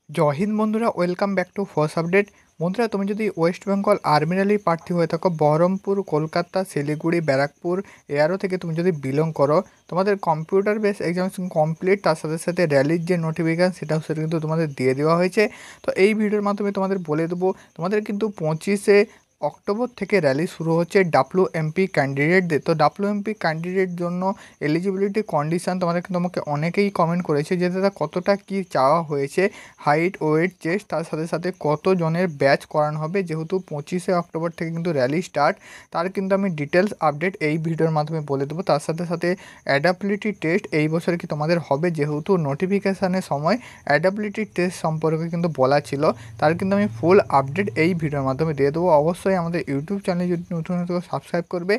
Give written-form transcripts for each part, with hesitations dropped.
জয় হিন্দ বন্ধুরা, welcome back to force update. বন্ধুরা, তুমি যদি ওয়েস্ট বেঙ্গল আর্মি র্যালির প্রার্থী হয়ে থাকো, বহরমপুর, কলকাতা, শিলিগুড়ি, ব্যারাকপুর এয়ারও থেকে তুমি যদি বিলং করো, তোমাদের কম্পিউটার বেস এক্সামিনেশন কমপ্লিট, তার সাথে সাথে র্যালির যে নোটিফিকেশান সেটা কিন্তু তোমাদের দিয়ে দেওয়া হয়েছে। তো এই ভিডিওর মাধ্যমে তোমাদের বলে দেবো, তোমাদের কিন্তু 25শে অক্টোবর থেকে র্যালি শুরু হচ্ছে ডাব্লিউএমপি ক্যান্ডিডেটদের। তো ডাব্লিউএমপি ক্যান্ডিডেট জন্য এলিজিবিলিটি কন্ডিশান তোমাকে অনেকেই কমেন্ট করেছে যে দাদা কতটা কী চাওয়া হয়েছে, হাইট, ওয়েট, চেস্ট, তার সাথে সাথে কতজনের ব্যাচ করানো হবে। যেহেতু 25শে অক্টোবর থেকে কিন্তু র্যালি স্টার্ট, তার কিন্তু আমি ডিটেলস আপডেট এই ভিডিওর মাধ্যমে বলে দেবো। তার সাথে সাথে অ্যাডাপ্টিলিটি টেস্ট এই বছর কি তোমাদের হবে, যেহেতু নোটিফিকেশানের সময় অ্যাডাপ্টিলিটি টেস্ট সম্পর্কে কিন্তু বলা ছিল, তার কিন্তু আমি ফুল আপডেট এই ভিডিওর মাধ্যমে দিয়ে দেবো। অবশ্যই আমাদের ইউটিউব চ্যানেল যদি নতুন সাবস্ক্রাইব করবে,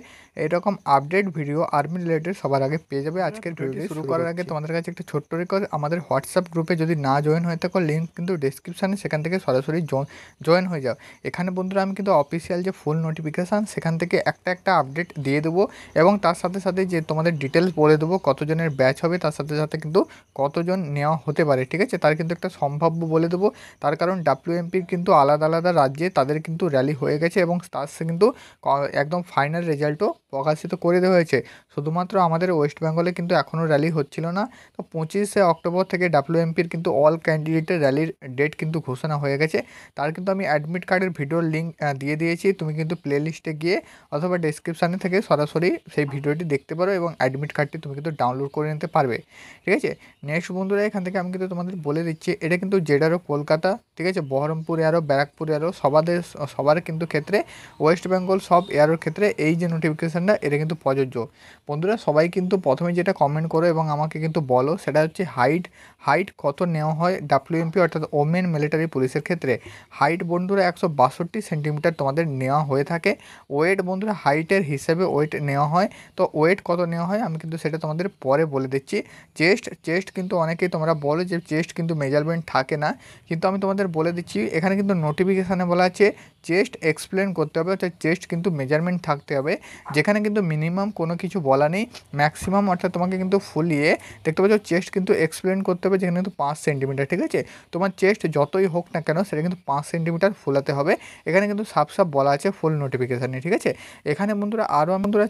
এরকম আপডেট ভিডিও আর্মি রিলেটেড সবার আগে পেয়ে যাবে। আজকের ভিডিওটি শুরু করার আগে তোমাদের কাছে একটা ছোট্ট রিকোয়েস্ট, আমাদের হোয়াটসঅ্যাপ গ্রুপে যদি না জয়েন হয়ে থাকো, লিঙ্ক কিন্তু ডিসক্রিপশানে, সেখান থেকে সরাসরি জয়েন হয়ে যাও। এখানে বন্ধুরা আমি কিন্তু অফিসিয়াল যে ফুল নোটিফিকেশান সেখান থেকে একটা আপডেট দিয়ে দেবো, এবং তার সাথে সাথে যে তোমাদের ডিটেলস বলে দেবো কতজনের ব্যাচ হবে, তার সাথে সাথে কিন্তু কতজন নেওয়া হতে পারে, ঠিক আছে, তার কিন্তু একটা সম্ভাব্য বলে দেবো। তার কারণ ডাব্লিউএমপির কিন্তু আলাদা আলাদা রাজ্যে তাদের কিন্তু র্যালি হয়ে গেছে, এবং তার সে কিন্তু একদম ফাইনাল রেজাল্টও প্রকাশিত করে দেওয়া হয়েছে। শুধুমাত্র আমাদের ওয়েস্ট বেঙ্গলে কিন্তু এখনও র্যালি হচ্ছিল না। তো 25শে অক্টোবর থেকে ডাব্লিউএমপির কিন্তু অল ক্যান্ডিডেটের র্যালির ডেট কিন্তু ঘোষণা হয়ে গেছে। তার কিন্তু আমি অ্যাডমিট কার্ডের ভিডিওর লিঙ্ক দিয়ে দিয়েছি, তুমি কিন্তু প্লে লিস্টে গিয়ে অথবা ডেসক্রিপশানে থেকে সরাসরি সেই ভিডিওটি দেখতে পারো, এবং অ্যাডমিট কার্ডটি তুমি কিন্তু ডাউনলোড করে নিতে পারবে, ঠিক আছে। নেক্সট বন্ধুরা, এখান থেকে আমি কিন্তু তোমাদের বলে দিচ্ছি, এটা কিন্তু জেডারও কলকাতা, ঠিক আছে, বহরমপুর এয়ারও, ব্যারাকপুর এয়ারও, সবার কিন্তু ক্ষেত্রে, ওয়েস্ট বেঙ্গল সব এয়ারোর ক্ষেত্রে এই যে নোটিফিকেশানটা এটা কিন্তু প্রযোজ্য। বন্ধুরা, সবাই কিন্তু প্রথমে যেটা কমেন্ট করো এবং আমাকে কিন্তু বলো, সেটা হচ্ছে হাইট কত নেওয়া হয় ডাব্লিউএমপি অর্থাৎ ওমেন মিলিটারি পুলিশের ক্ষেত্রে। হাইট বন্ধুরা 162 সেন্টিমিটার তোমাদের নেওয়া হয়ে থাকে। ওয়েট বন্ধুরা হাইটের হিসেবে ওয়েট নেওয়া হয়। তো ওয়েট কত নেওয়া হয় আমি কিন্তু সেটা তোমাদের পরে বলে দিচ্ছি। চেস্ট কিন্তু অনেকেই তোমরা বলো যে চেস্ট কিন্তু মেজারমেন্ট থাকে না, কিন্তু আমি তোমাদের বলে দিচ্ছি, এখানে কিন্তু নোটিফিকেশানে বলা আছে চেস্ট এক্সপ্লেন করতে হবে, অর্থাৎ চেস্ট কিন্তু মেজারমেন্ট থাকতে হবে। যেখানে কিন্তু মিনিমাম কোনো কিছু বলা নেই, ম্যাক্সিমাম অর্থাৎ তোমাকে কিন্তু ফুলিয়ে দেখতে পাচ্ছ চেস্ট কিন্তু এক্সপ্লেন করতে হবে, যেখানে কিন্তু 5 সেন্টিমিটার, ঠিক আছে। তোমার চেস্ট যতই হোক না কেন সেটা কিন্তু 5 সেন্টিমিটার ফুলাতে হবে। এখানে কিন্তু সাফ বলা আছে ফুল নোটিফিকেশানে, ঠিক আছে। এখানে বন্ধুরা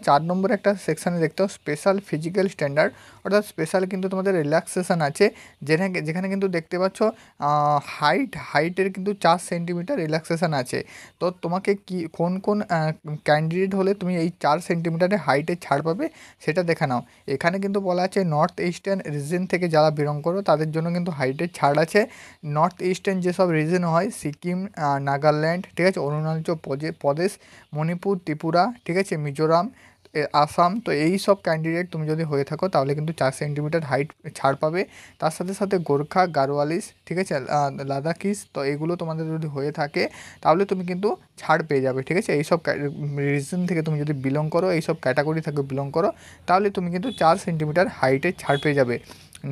4 নম্বরে একটা সেকশানে দেখতে হবে স্পেশাল ফিজিক্যাল স্ট্যান্ডার্ড, অর্থাৎ স্পেশাল কিন্তু তোমাদের রিল্যাক্সেশন আছে, যেখানে কিন্তু দেখতে পাচ্ছ হাইটের কিন্তু 4 সেন্টিমিটার রিল্যাক্সেশন আছে। তো তোমাকে কোন ক্যান্ডিডেট হলে তুমি এই 4 সেন্টিমিটারের হাইটে ছাড় পাবে সেটা দেখে নাও। এখানে কিন্তু বলা আছে নর্থ ইস্টার্ন রিজন থেকে যারা বিলং করো তাদের জন্য কিন্তু হাইটের ছাড় আছে। নর্থ ইস্টার্ন যেসব রিজন হয়, সিকিম, নাগাল্যান্ড, ঠিক আছে, অরুণাচল প্রদেশ, মণিপুর, ত্রিপুরা, ঠিক আছে, মিজোরাম, আসাম, তো এই সব ক্যান্ডিডেট তুমি যদি হয়ে থাকো তাহলে কিন্তু 4 সেন্টিমিটার হাইট ছাড় পাবে। তার সাথে সাথে গোর্খা, গাড়োয়ালিস, ঠিক আছে, লাদাখিস, তো এগুলো তোমাদের যদি হয়ে থাকে তাহলে তুমি কিন্তু ছাড় পেয়ে যাবে, ঠিক আছে। এইসব রিজন থেকে তুমি যদি বিলং করো, এইসব ক্যাটাগরি থেকে বিলং করো, তাহলে তুমি কিন্তু 4 সেন্টিমিটার হাইটে ছাড় পেয়ে যাবে।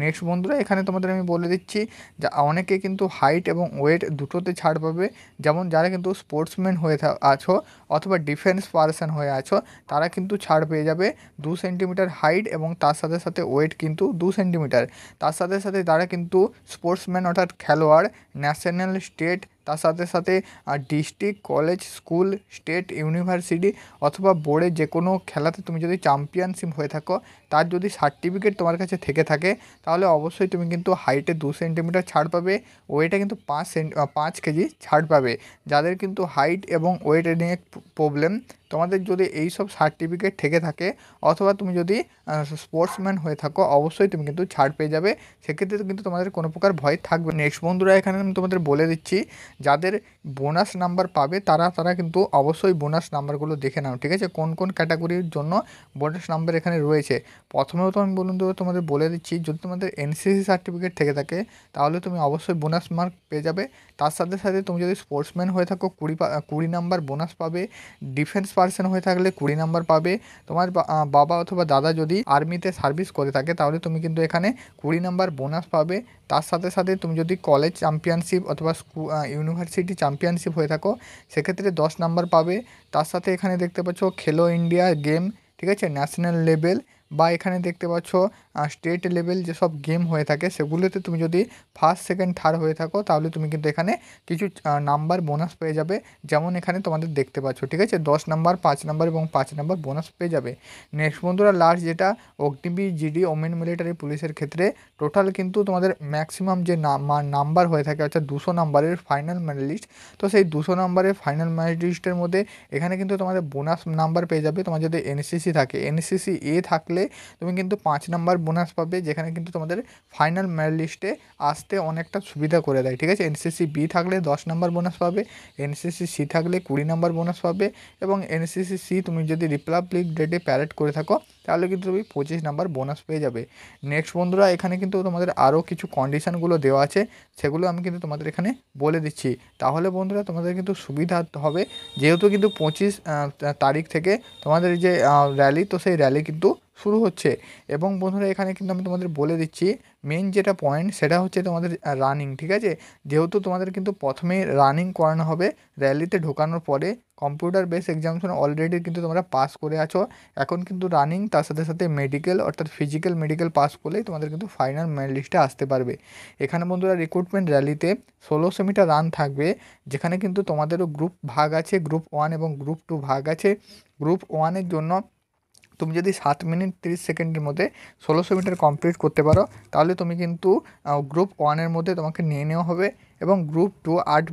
নেক্সট বন্ধুরা, এখানে তোমাদের আমি বলে দিচ্ছি যে অনেকে কিন্তু হাইট এবং ওয়েট দুটোতে ছাড় পাবে। যেমন যারা কিন্তু স্পোর্টসম্যান হয়ে আছো অথবা ডিফেন্স পার্সন হয়ে আছো, তারা কিন্তু ছাড় পেয়ে যাবে 2 সেন্টিমিটার হাইট, এবং তার সাথে সাথে ওয়েট কিন্তু 2 সেন্টিমিটার। তার সাথে সাথে তারা কিন্তু স্পোর্টসম্যান অর্থাৎ খেলোয়াড়, ন্যাশনাল, স্টেট, তার সাথে সাথে district, college, school, state, university অথবা বোর্ডে যে কোনো খেলাতে তুমি যদি চ্যাম্পিয়নশিপ হয়ে থাকো, তার যদি সার্টিফিকেট তোমার কাছে থেকে থাকে, তাহলে অবশ্যই তুমি কিন্তু হাইটে 2 সেন্টিমিটার ছাড় পাবে, ওয়েটে কিন্তু 5 কেজি ছাড় পাবে। যাদের কিন্তু হাইট এবং ওয়েট নিয়ে প্রবলেম, তোমাদের যদি এই সব সার্টিফিকেট থেকে থাকে অথবা তুমি যদি স্পোর্টসম্যান হয়ে থাকো, অবশ্যই তুমি কিন্তু ছাড় পেয়ে যাবে। সেক্ষেত্রে কিন্তু তোমাদের কোনো প্রকার ভয় থাকবে। নেক্সট বন্ধুরা, এখানে আমি তোমাদের বলে দিচ্ছি, যাদের বোনাস নাম্বার পাবে তারা কিন্তু অবশ্যই বোনাস নাম্বারগুলো দেখে নাও, ঠিক আছে, কোন ক্যাটাগরির জন্য বোনাস নাম্বার এখানে রয়েছে। প্রথমেও তো আমি তোমাদের বলে দিচ্ছি, যদি তোমাদের এনসিসি সার্টিফিকেট থেকে থাকে তাহলে তুমি অবশ্যই বোনাস মার্ক পেয়ে যাবে। তার সাথে সাথে তুমি যদি স্পোর্টসম্যান হয়ে থাকো 20 নাম্বার বোনাস পাবে। ডিফেন্স পার্সন হয়ে থাকলে 20 নাম্বার পাবে। তোমার বাবা অথবা দাদা যদি আর্মিতে সার্ভিস করে থাকে তাহলে তুমি কিন্তু এখানে 20 নাম্বার বোনাস পাবে। তার সাথে সাথে তুমি যদি কলেজ চ্যাম্পিয়নশিপ অথবা ইউনিভার্সিটি চ্যাম্পিয়নশিপ হয়ে থাকো, সেক্ষেত্রে 10 নাম্বার পাবে। তার সাথে এখানে দেখতে পাচ্ছ খেলো ইন্ডিয়া গেম, ঠিক আছে, ন্যাশনাল লেভেল বা এখানে দেখতে পাচ্ছ স্টেট লেভেল যেসব গেম হয়ে থাকে সেগুলোতে তুমি যদি ফার্স্ট সেকেন্ড থার্ড হয়ে থাকো তাহলে তুমি কিন্তু এখানে কিছু নাম্বার বোনাস পেয়ে যাবে, যেমন এখানে তোমাদের দেখতে পাচ্ছ, ঠিক আছে, 10 নাম্বার, 5 নাম্বার এবং 5 নাম্বার বোনাস পেয়ে যাবে। নেক্সট বন্ধুরা লাস্ট যেটা অগ্নিবীর জিডি ওমেন মিলিটারি পুলিশের ক্ষেত্রে টোটাল কিন্তু তোমাদের ম্যাক্সিমাম যে নাম্বার হয়ে থাকে অর্থাৎ 200 নাম্বারের ফাইনাল মেরিট লিস্ট, তো সেই 200 নাম্বারের ফাইনাল মেরিট লিস্টের মধ্যে এখানে কিন্তু তোমাদের বোনাস নাম্বার পেয়ে যাবে। তোমার যদি এনসিসি থাকে, এনসিসি এ থাকলে তুমি কিন্তু 5 নাম্বার বোনাস পাবে, যেখানে কিন্তু তোমাদের ফাইনাল মেরিট লিস্টে আসতে অনেকটা সুবিধা করে দেয়, ঠিক আছে। এনসিসি বি থাকলে 10 নাম্বার বোনাস পাবে, এনসিসি সি থাকলে 20 নাম্বার বোনাস পাবে, এবং এনসিসি সি তুমি যদি রিপাবলিক ডেতে প্যারেড করে থাকো তাহলে কিন্তু তুমি 25 নাম্বার বোনাস পেয়ে যাবে। নেক্সট বন্ধুরা এখানে কিন্তু তোমাদের আরও কিছু কন্ডিশনগুলো দেওয়া আছে, সেগুলো আমি কিন্তু তোমাদের এখানে বলে দিচ্ছি, তাহলে বন্ধুরা তোমাদের কিন্তু সুবিধা হবে। যেহেতু কিন্তু 25 তারিখ থেকে তোমাদের যে র্যালি, তো সেই র্যালি কিন্তু শুরু হচ্ছে। এবং বন্ধুরা এখানে কিন্তু আমি তোমাদের বলে দিচ্ছি মেন যেটা পয়েন্ট সেটা হচ্ছে তোমাদের রানিং, ঠিক আছে। যেহেতু তোমাদের কিন্তু প্রথমেই রানিং করানো হবে র্যালিতে ঢোকানোর পরে, কম্পিউটার বেস এক্সামিনেশন অলরেডি কিন্তু তোমরা পাস করে আছো, এখন কিন্তু রানিং তার সাথে সাথে মেডিকেল অর্থাৎ ফিজিক্যাল মেডিকেল পাস করলেই তোমাদের কিন্তু ফাইনাল মেরিট লিস্টে আসতে পারবে। এখানে বন্ধুরা রিক্রুটমেন্ট র্যালিতে 1600 মিটার রান থাকবে, যেখানে কিন্তু তোমাদেরও গ্রুপ ভাগ আছে, গ্রুপ 1 এবং গ্রুপ 2 ভাগ আছে। গ্রুপ 1-এর জন্য তুমি যদি 7 মিনিট 30 সেকেন্ডের মধ্যে 1600 মিটার কমপ্লিট করতে পারো তাহলে তুমি কিন্তু গ্রুপ 1-এর মধ্যে তোমাকে নিয়ে নেওয়া হবে, এবং গ্রুপ 2 8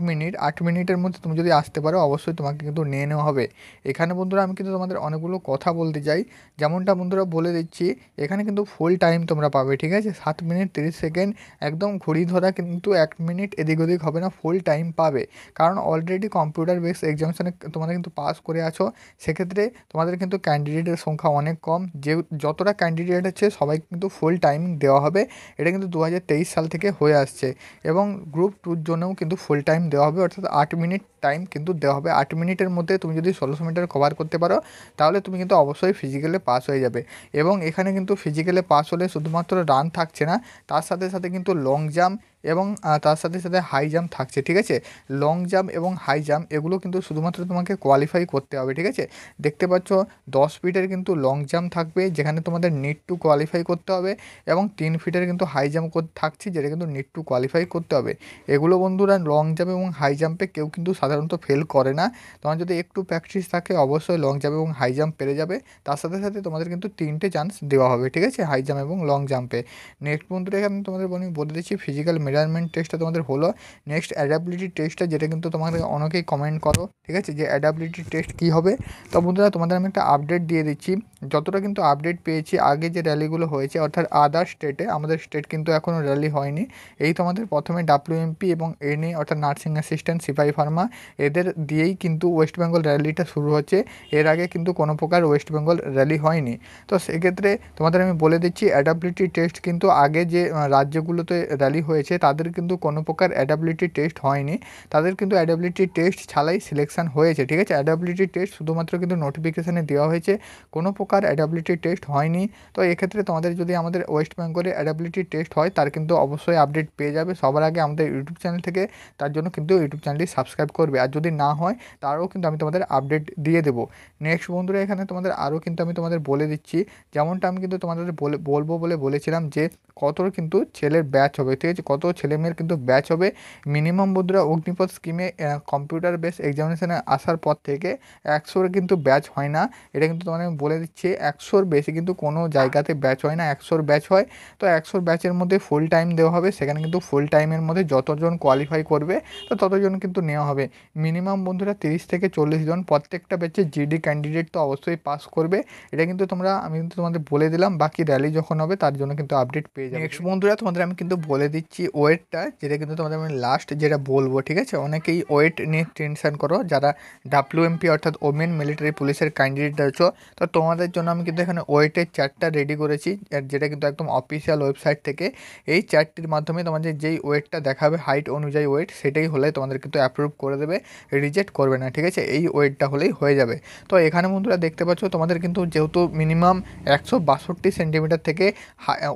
মিনিটের মধ্যে তুমি যদি আসতে পারো অবশ্যই তোমাকে কিন্তু নিয়ে নেওয়া হবে। এখানে বন্ধুরা আমি কিন্তু তোমাদের অনেকগুলো কথা বলতে চাই, যেমনটা বন্ধুরা বলে দিচ্ছি এখানে কিন্তু ফুল টাইম তোমরা পাবে, ঠিক আছে। 7 মিনিট 30 সেকেন্ড একদম ঘড়ি ধরা, কিন্তু 1 মিনিট এদিক ওদিক হবে না, ফুল টাইম পাবে, কারণ অলরেডি কম্পিউটার বেস এক্সামিনেশনে তোমরা কিন্তু পাস করে আছো। সেক্ষেত্রে তোমাদের কিন্তু ক্যান্ডিডেটের সংখ্যা অনেক কম, যে যতটা ক্যান্ডিডেট আছে সবাই কিন্তু ফুল টাইম দেওয়া হবে। এটা কিন্তু 2023 সাল থেকে হয়ে আসছে, এবং গ্রুপ 2-র জন্যও কিন্তু ফুল টাইম দেওয়া হবে, অর্থাৎ 8 মিনিট টাইম কিন্তু দেওয়া হবে। 8 মিনিটের মধ্যে তুমি যদি 1600 মিটার কভার করতে পারো তাহলে তুমি কিন্তু অবশ্যই ফিজিক্যালে পাস হয়ে যাবে। এবং এখানে কিন্তু ফিজিক্যালে পাস হলে শুধুমাত্র রান থাকছে না, তার সাথে সাথে কিন্তু লং জাম্প এবং তার সাথে সাথে হাই জাম্প থাকছে, ঠিক আছে। লং জাম্প এবং হাই জাম্প এগুলো কিন্তু শুধুমাত্র তোমাকে কোয়ালিফাই করতে হবে, ঠিক আছে। দেখতে পাচ্ছ 10 ফিটের কিন্তু লং জাম্প থাকবে, যেখানে তোমাদের নিড টু কোয়ালিফাই করতে হবে, এবং 3 ফিটের কিন্তু হাই জাম্প থাকছে, যেটা কিন্তু নিড টু কোয়ালিফাই করতে হবে। এগুলো বন্ধুরা লং জাম্প এবং হাই জাম্পে কেউ কিন্তু সাধারণত ফেল করে না, তোমার যদি একটু প্র্যাকটিস থাকে অবশ্যই লং জাম্প এবং হাই জাম্প পেরে যাবে। তার সাথে সাথে তোমাদের কিন্তু 3টে চান্স দেওয়া হবে, ঠিক আছে, হাই জাম্প এবং লং জাম্পে। নেক্সট বন্ধুরা এখানে তোমাদের আমি বলে দিচ্ছি ফিজিক্যাল মেজারমেন্ট টেস্টটা তোমাদের হলো। নেক্সট অ্যাডাবিলিটি টেস্টটা, যেটা কিন্তু তোমাদের অনেকেই কমেন্ট করো, ঠিক আছে, যে অ্যাডাবিলিটি টেস্ট কী হবে। তো বন্ধুরা তোমাদের আমি একটা আপডেট দিয়ে দিচ্ছি, যতটা কিন্তু আপডেট পেয়েছি আগে যে র্যালিগুলো হয়েছে অর্থাৎ আদার স্টেটে, আমাদের স্টেট কিন্তু এখনও র্যালি হয়নি। এই তোমাদের প্রথমে ডাব্লিউএমপি এবং এনএ অর্থাৎ নার্সিং অ্যাসিস্ট্যান্ট, সিপাহি ফার্মা, এদের দিয়েই কিন্তু ওয়েস্ট বেঙ্গল র্যালিটা শুরু হচ্ছে। এর আগে কিন্তু কোনো প্রকার ওয়েস্ট বেঙ্গল র্যালি হয়নি। তো সেক্ষেত্রে তোমাদের আমি বলে দিচ্ছি অ্যাডাবিলিটি টেস্ট কিন্তু আগে যে রাজ্যগুলোতে র্যালি হয়েছে তাদের কিন্তু কোনো প্রকার অ্যাডাবিলিটি টেস্ট হয়নি, তাদের কিন্তু অ্যাডাবিলিটি টেস্ট ছাড়াই সিলেকশন হয়েছে, ঠিক আছে। অ্যাডাবিলিটি টেস্ট শুধুমাত্র কিন্তু নোটিফিকেশানে দেওয়া হয়েছে, কোনো প্রকার অ্যাডাবিলিটি টেস্ট হয়নি। তো এক্ষেত্রে তোমাদের যদি আমাদের ওয়েস্ট বেঙ্গলে অ্যাডাবিলিটি টেস্ট হয় তার কিন্তু অবশ্যই আপডেট পেয়ে যাবে সবার আগে আমাদের ইউটিউব চ্যানেল থেকে, তার জন্য কিন্তু ইউটিউব চ্যানেলটি সাবস্ক্রাইব করবে, আর যদি না হয় তারও কিন্তু আমি তোমাদের আপডেট দিয়ে দেবো। নেক্সট বন্ধুরা এখানে তোমাদের আরও কিন্তু আমি তোমাদের বলে দিচ্ছি, যেমনটা আমি কিন্তু তোমাদের বলবো বলে বলেছিলাম যে কত কিন্তু ছেলের ব্যাচ হবে, ঠিক আছে, কত ছেলেমেয়ের কিন্তু ব্যাচ হবে। মিনিমাম বন্ধুরা অগ্নিপথ স্কিমে কম্পিউটার বেস এক্সামিনেশানে আসার পর থেকে 100-র কিন্তু ব্যাচ হয় না, এটা কিন্তু তোমাদের আমি বলে দিচ্ছি। 100-র বেশি কিন্তু কোনো জায়গাতে ব্যাচ হয় না, 100-র ব্যাচ হয়। তো 100-র ব্যাচের মধ্যে ফুল টাইম দেওয়া হবে, সেখানে কিন্তু ফুল টাইমের মধ্যে যতজন কোয়ালিফাই করবে তো ততজন কিন্তু নেওয়া হবে। মিনিমাম বন্ধুরা 30 থেকে 40 জন প্রত্যেকটা ব্যাচে জিডি ক্যান্ডিডেট তো অবশ্যই পাস করবে, এটা কিন্তু আমি কিন্তু তোমাদের বলে দিলাম, বাকি র্যালি যখন হবে তার জন্য কিন্তু আপডেট পেয়ে যাবে। নেক্সট বন্ধুরা তোমাদের আমি কিন্তু বলে দিচ্ছি ওয়েটটা, যেটা কিন্তু তোমাদের আমি লাস্ট যেটা বলবো, ঠিক আছে। অনেকেই ওয়েট নিয়ে টেনশন করো যারা ডাব্লিউএমপি অর্থাৎ ওমেন মিলিটারি পুলিশের ক্যান্ডিডেট আছো, তো তোমাদের জন্য আমি কিন্তু এখানে ওয়েটের চার্টটা রেডি করেছি, যেটা কিন্তু একদম অফিসিয়াল ওয়েবসাইট থেকে। এই চার্টটির মাধ্যমে তোমাদের যেই ওয়েটটা দেখাবে হাইট অনুযায়ী ওয়েট, সেটাই হলে তোমাদের কিন্তু অ্যাপ্রুভ করে দেবে, রিজেক্ট করবে না, ঠিক আছে। এই ওয়েটটা হলেই হয়ে যাবে। তো এখানে বন্ধুরা দেখতে পাচ্ছ তোমাদের কিন্তু যেহেতু মিনিমাম 162 সেন্টিমিটার থেকে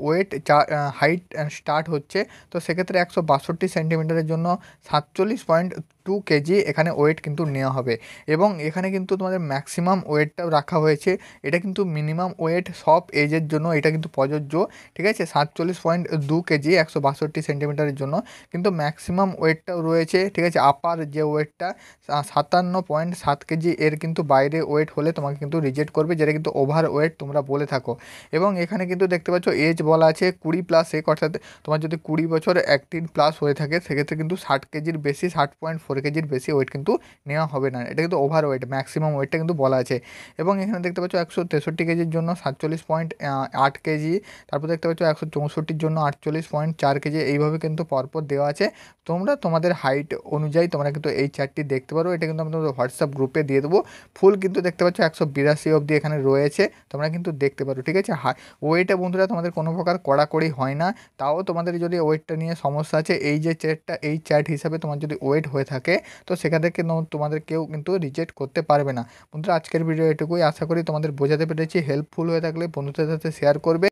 ওয়েট হাইট স্টার্ট হচ্ছে, তো সেক্ষেত্রে 162 সেন্টিমিটারের জন্য 2 কেজি এখানে ওয়েট কিন্তু নেওয়া হবে এবং এখানে কিন্তু তোমাদের ম্যাক্সিমাম ওয়েটটাও রাখা হয়েছে। এটা কিন্তু মিনিমাম ওয়েট সব এজের জন্য এটা কিন্তু প্রযোজ্য, ঠিক আছে। 47.2 কেজি 162 সেন্টিমিটারের জন্য, কিন্তু ম্যাক্সিমাম ওয়েটটাও রয়েছে, ঠিক আছে। আপার যে ওয়েটটা 57.7 কেজি এর কিন্তু বাইরে ওয়েট হলে তোমাকে কিন্তু রিজেক্ট করবে, যেটা কিন্তু ওভার ওয়েট তোমরা বলে থাকো। এবং এখানে কিন্তু দেখতে পাচ্ছ এজ বলা আছে 20+1, অর্থাৎ তোমার যদি 20 বছর 18+ হয়ে থাকে সেক্ষেত্রে কিন্তু 60 কেজির বেশি, 60.4 কেজির বেশি ওয়েট কিন্তু নেওয়া হবে না। এটা কিন্তু ওভার ওয়েট, ম্যাক্সিমাম ওয়েটটা কিন্তু বলা আছে। এবং এখানে দেখতে পাচ্ছ 163 কেজির জন্য 47.8 কেজি, তারপর দেখতে পাচ্ছ 164-র জন্য 48.4 কেজি, এইভাবে কিন্তু পরপর দেওয়া আছে। তোমরা তোমাদের হাইট অনুযায়ী তোমরা কিন্তু এই চার্টটি দেখতে পারো। এটা কিন্তু আমি তোমাদের হোয়াটসঅ্যাপ গ্রুপে দিয়ে দেবো। ফুল কিন্তু দেখতে পাচ্ছ 182 অবধি এখানে রয়েছে, তোমরা কিন্তু দেখতে পারো, ঠিক আছে। ওয়েটে বন্ধুরা তোমাদের কোনো প্রকার কড়াকড়ি হয় না। তাও তোমাদের যদি ওয়েটটা নিয়ে সমস্যা আছে, এই যে চ্যাটটা, এই চ্যাট হিসাবে তোমার যদি ওয়েট হয়ে থাকে তো সেখান থেকে তোমাদের কেউ কিন্তু রিজেক্ট করতে পারবে না। বন্ধুরা আজকের ভিডিও এটুকুই, আশা করি তোমাদের বোঝাতে পেরেছি। হেল্পফুল হয়ে থাকলে বন্ধুদের সাথে শেয়ার করবে।